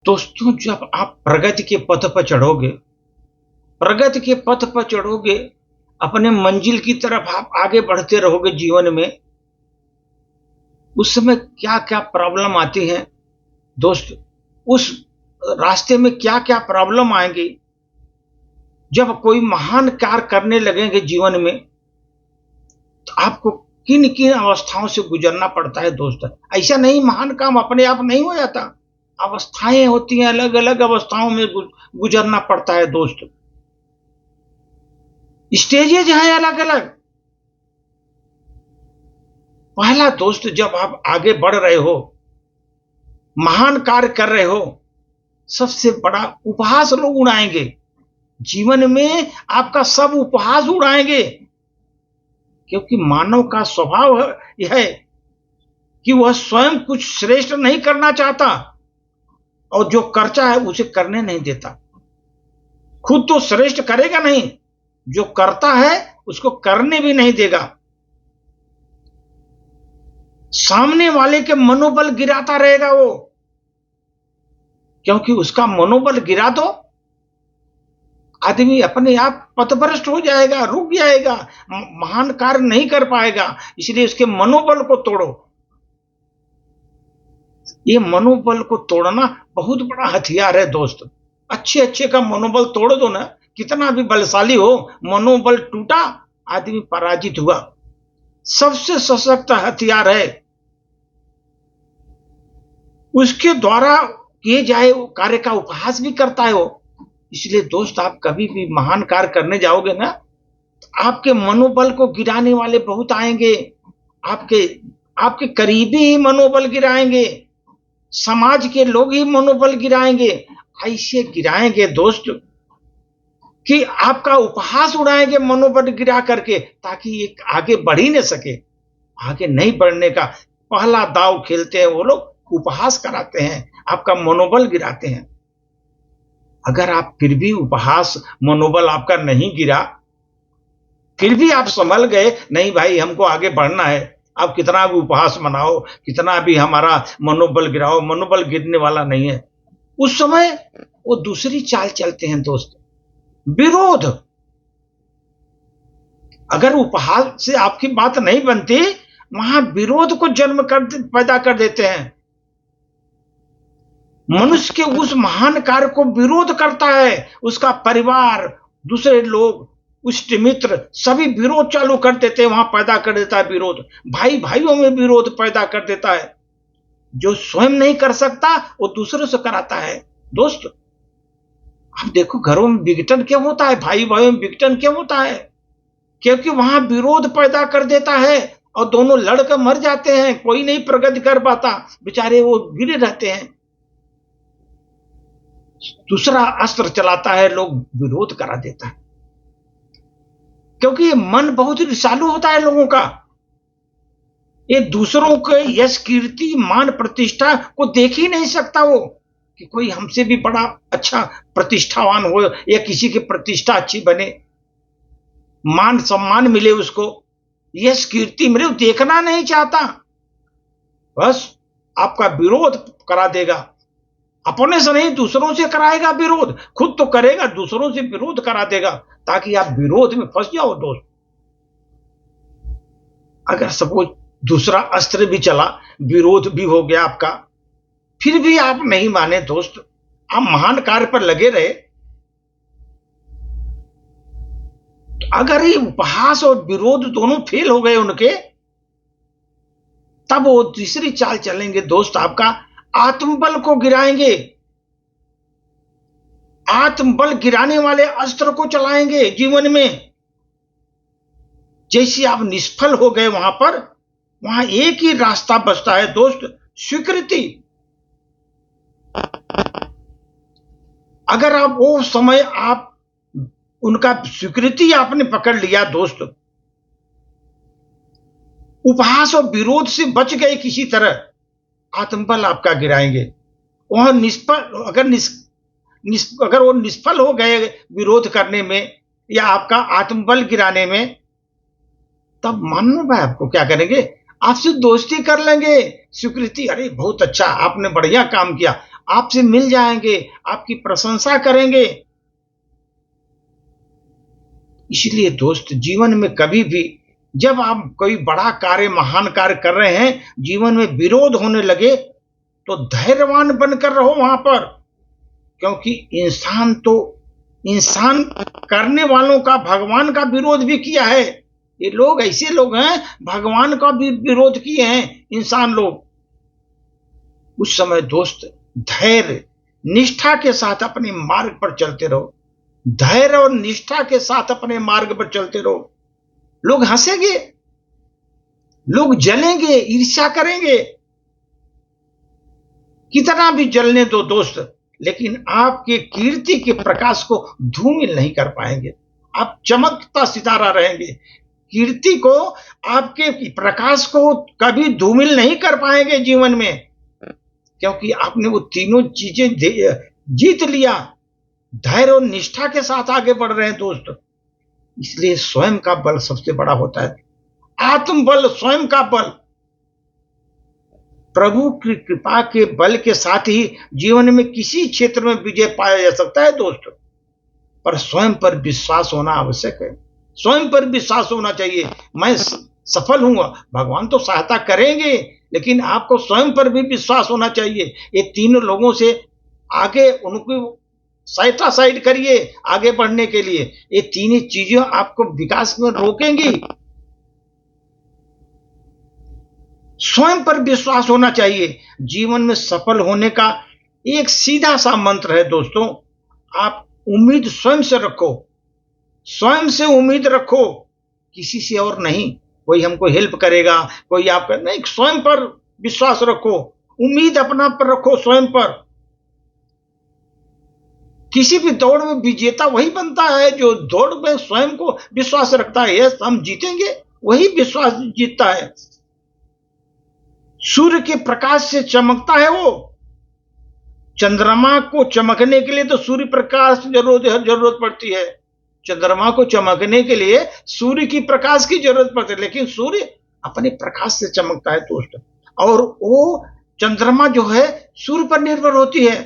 दोस्तों, जब आप प्रगति के पथ पर चढ़ोगे, प्रगति के पथ पर चढ़ोगे, अपने मंजिल की तरफ आप आगे बढ़ते रहोगे जीवन में, उस समय क्या-क्या प्रॉब्लम आती हैं दोस्त, उस रास्ते में क्या-क्या प्रॉब्लम आएँगी, जब कोई महान कार्य करने लगेंगे जीवन में, तो आपको किन-किन अवस्थाओं से गुज़रना पड़ता है दोस्त। ऐसा नहीं महान काम अपने आप नहीं हो जाता, अवस्थाएँ होती हैं, अलग-अलग अवस्थाओं में गुज़रना पड़ता है दोस्त। स्टेजेज़ हैं अलग-अलग। पहला दोस्त, जब आप आगे बढ़ रहे हो, महान कार्य कर रहे हो, सबसे बड़ा उपहास लोग उड़ाएँगे। जीवन में आपका सब उपहास उड़ाएँगे, क्योंकि मानव का स्वभाव यह है कि वह स्वयं कुछ श्रेष्ठ नहीं करना चाहता और जो करता है उसे करने नहीं देता। खुद तो श्रेष्ठ करेगा नहीं, जो करता है उसको करने भी नहीं देगा। सामने वाले के मनोबल गिराता रहेगा वो, क्योंकि उसका मनोबल गिरा दो, आदमी अपने आप पथभ्रष्ट हो जाएगा, रुक जाएगा, महान कार्य नहीं कर पाएगा। इसलिए उसके मनोबल को तोड़ो। ये मनोबल को तोड़ना बहुत बड़ा हथियार है दोस्त। अच्छे-अच्छे का मनोबल तोड़ दो ना, कितना भी बलशाली हो, मनोबल टूटा, आदमी पराजित हुआ। सबसे सशक्त हथियार है। उसके द्वारा किए जाए कार्य का उपहास भी करता है वो। इसलिए दोस्त, आप कभी भी महान कार्य करने जाओगे ना, तो आपके मनोबल को गिराने वाले बहुत आएँगे। आपके आपके करीबी ही मनोबल गिराएँगे, समाज के लोग ही मनोबल गिराएँगे। ऐसे गिराएँगे दोस्त कि आपका उपहास उड़ाएँगे मनोबल गिरा करके, ताकि ये आगे बढ़ ही न सके। आगे नहीं बढ़ने का पहला दांव खेलते हैं वो लोग, उपहास कराते हैं, आपका मनोबल गिराते हैं। अगर आप फिर भी उपहास, मनोबल आपका नहीं गिरा, फिर भी आप संभल गए, नहीं भाई हमको आगे बढ़ना है, आप कितना भी उपहास मनाओ, कितना भी हमारा मनोबल गिराओ, मनोबल गिरने वाला नहीं है। उस समय वो दूसरी चाल चलते हैं दोस्त, विरोध। अगर उपहास से आपकी बात नहीं बनती, वहां विरोध को जन्म कर पैदा कर देते हैं। मनुष्य के उस महान कार्य को विरोध करता है, उसका परिवार, दूसरे लोग, उष्ट मित्र सभी विरोध चालू कर देते हैं, वहां पैदा कर देता है विरोध। भाई भाइयों में विरोध पैदा कर देता है। जो स्वयं नहीं कर सकता वो दूसरों से कराता है। दोस्त, आप देखो घरों में विघटन क्यों होता है, भाई भाइयों में विघटन क्यों होता है? क्योंकि वहां विरोध पैदा कर देता है और दोनों लड़कर मर जाते हैं, कोई नहीं प्रगति कर पाता, बेचारे वो गिरे रहते हैं। दूसरा अस्त्र चलाता है, लोग विरोध करा देता है, क्योंकि मन बहुत विषालु होता है लोगों का। ये दूसरों के यश, कीर्ति, मान, प्रतिष्ठा को देख ही नहीं सकता वो, कि कोई हमसे भी बड़ा अच्छा प्रतिष्ठावान हो या किसी की प्रतिष्ठा अच्छी बने, मान सम्मान मिले उसको, यश कीर्ति मिले, वो देखना नहीं चाहता। बस आपका विरोध करा देगा, अपने से नहीं दूसरों से कराएगा विरोध, खुद तो करेगा, दूसरों से विरोध करा देगा, ताकि आप विरोध में फंस जाओ दोस्त। अगर सपोज दूसरा अस्त्र भी चला, विरोध भी हो गया आपका, फिर भी आप नहीं माने दोस्त, आप महान कार्य पर लगे रहे, तो अगर ये उपहास और विरोध दोनों फेल हो गए उनके, तब वो तीसरी चाल चलेंगे दोस्त, आपका आत्मबल को गिराएंगे। आत्मबल गिराने वाले अस्त्र को चलाएंगे जीवन में। जैसे आप निष्फल हो गए वहां पर, वहां एक ही रास्ता बचता है दोस्त, स्वीकृति। अगर आप वो समय आप उनका स्वीकृति आपने पकड़ लिया दोस्त, उपहास और विरोध से बच गए किसी तरह, आत्मबल आपका गिराएंगे। वह निष्फल, अगर वो निष्फल हो गए विरोध करने में या आपका आत्मबल गिराने में, तब मालूम भाई आपको क्या करेंगे, आपसे दोस्ती कर लेंगे। स्वीकृति, अरे बहुत अच्छा, आपने बढ़िया काम किया, आपसे मिल जाएंगे, आपकी प्रशंसा करेंगे। इसलिए दोस्त, जीवन में कभी भी जब आप कोई बड़ा कार्य, महान कार्य कर रहे हैं, जीवन में विरोध होने लगे, तो धैर्यवान बनकर रहो वहां पर। क्योंकि इंसान करने वालों का भगवान का विरोध भी किया है। ये लोग ऐसे लोग हैं, भगवान का भी विरोध किए हैं इंसान लोग। उस समय दोस्त, धैर्य निष्ठा के साथ अपने मार्ग पर चलते रहो। धैर्य और निष्ठा के साथ अपने मार्ग पर चलते रहो। लोग हंसेंगे, लोग जलेंगे, ईर्ष्या करेंगे, कितना भी जलने दो दोस्त, लेकिन आपके कीर्ति के प्रकाश को धूमिल नहीं कर पाएंगे। आप चमकता सितारा रहेंगे। कीर्ति को, आपके प्रकाश को कभी धूमिल नहीं कर पाएंगे जीवन में, क्योंकि आपने वो तीनों चीजें जीत लिया। धैर्य और निष्ठा के साथ आगे बढ़ रहे हैं दोस्त। इसलिए स्वयं का बल सबसे बड़ा होता है। आत्मबल, स्वयं का बल। प्रभु की कृपा के बल के साथ ही जीवन में किसी क्षेत्र में विजय पाया जा सकता है दोस्त। पर स्वयं पर विश्वास होना आवश्यक है। स्वयं पर विश्वास होना चाहिए। मैं सफल हूंगा, भगवान तो सहायता करेंगे, लेकिन आपको स्वयं पर भी विश्वास होना चाहिए। ये तीनों लोगों से आगे, उनको साइड करिए आगे बढ़ने के लिए। ये तीन चीजें आपको विकास में रोकेंगी। स्वयं पर विश्वास होना चाहिए। जीवन में सफल होने का एक सीधा सा मंत्र है दोस्तों, आप उम्मीद स्वयं से रखो। स्वयं से उम्मीद रखो, किसी से और नहीं। कोई हमको हेल्प करेगा, कोई आपका नहीं। स्वयं पर विश्वास रखो, उम्मीद अपना पर रखो, स्वयं पर। किसी भी दौड़ में विजेता वही बनता है जो दौड़ में स्वयं को विश्वास रखता है। यस, हम जीतेंगे, वही विश्वास जीतता है। सूर्य के प्रकाश से चमकता है वो। चंद्रमा को चमकने के लिए तो सूर्य प्रकाश जरूरत पड़ती है। चंद्रमा को चमकने के लिए सूर्य की प्रकाश की जरूरत पड़ती है, लेकिन सूर्य अपने प्रकाश से चमकता है दोस्त। और वो चंद्रमा जो है सूर्य पर निर्भर होती है।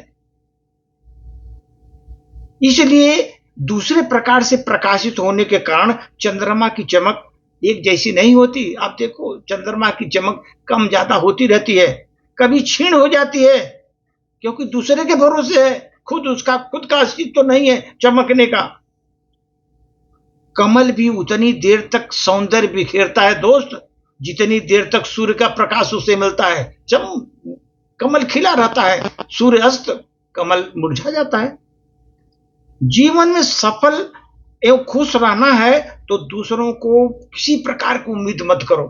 इसलिए दूसरे प्रकार से प्रकाशित होने के कारण चंद्रमा की चमक एक जैसी नहीं होती। आप देखो, चंद्रमा की चमक कम ज्यादा होती रहती है, कभी क्षीण हो जाती है, क्योंकि दूसरे के भरोसे है, खुद का अस्तित्व तो नहीं है चमकने का। कमल भी उतनी देर तक सौंदर्य बिखेरता है दोस्त, जितनी देर तक सूर्य का प्रकाश उसे मिलता है। कमल खिला रहता है, सूर्य अस्त, कमल मुरझा जाता है। जीवन में सफल एवं खुश रहना है तो दूसरों को किसी प्रकार की उम्मीद मत करो।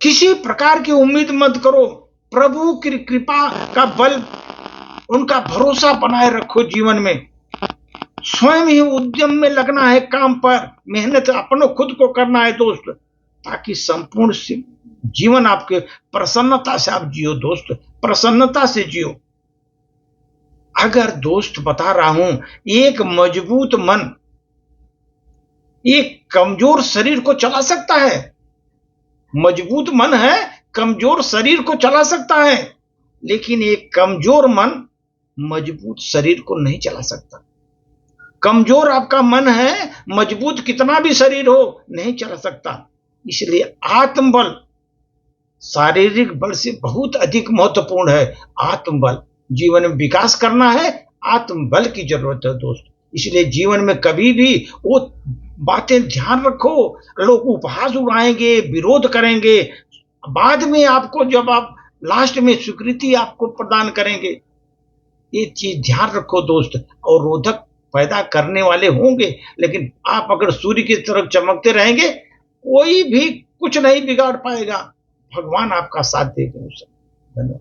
किसी प्रकार की उम्मीद मत करो। प्रभु की कृपा का बल, उनका भरोसा बनाए रखो जीवन में। स्वयं ही उद्यम में लगना है, काम पर मेहनत अपनों खुद को करना है दोस्त, ताकि संपूर्ण जीवन आपके प्रसन्नता से आप जियो दोस्त, प्रसन्नता से जियो। अगर दोस्त बता रहा हूं, एक मजबूत मन एक कमजोर शरीर को चला सकता है। मजबूत मन है, कमजोर शरीर को चला सकता है, लेकिन एक कमजोर मन मजबूत शरीर को नहीं चला सकता। कमजोर आपका मन है, मजबूत कितना भी शरीर हो नहीं चला सकता। इसलिए आत्मबल शारीरिक बल से बहुत अधिक महत्वपूर्ण है। आत्मबल, जीवन में विकास करना है, आत्मबल की जरूरत है दोस्त। इसलिए जीवन में कभी भी वो बातें ध्यान रखो। लोग उपहास उड़ाएंगे, विरोध करेंगे, बाद में आपको, जब आप लास्ट में स्वीकृति आपको प्रदान करेंगे, ये चीज ध्यान रखो दोस्त। और रोधक पैदा करने वाले होंगे, लेकिन आप अगर सूर्य की तरफ चमकते रहेंगे, कोई भी कुछ नहीं बिगाड़ पाएगा। भगवान आपका साथ देंगे। धन्यवाद।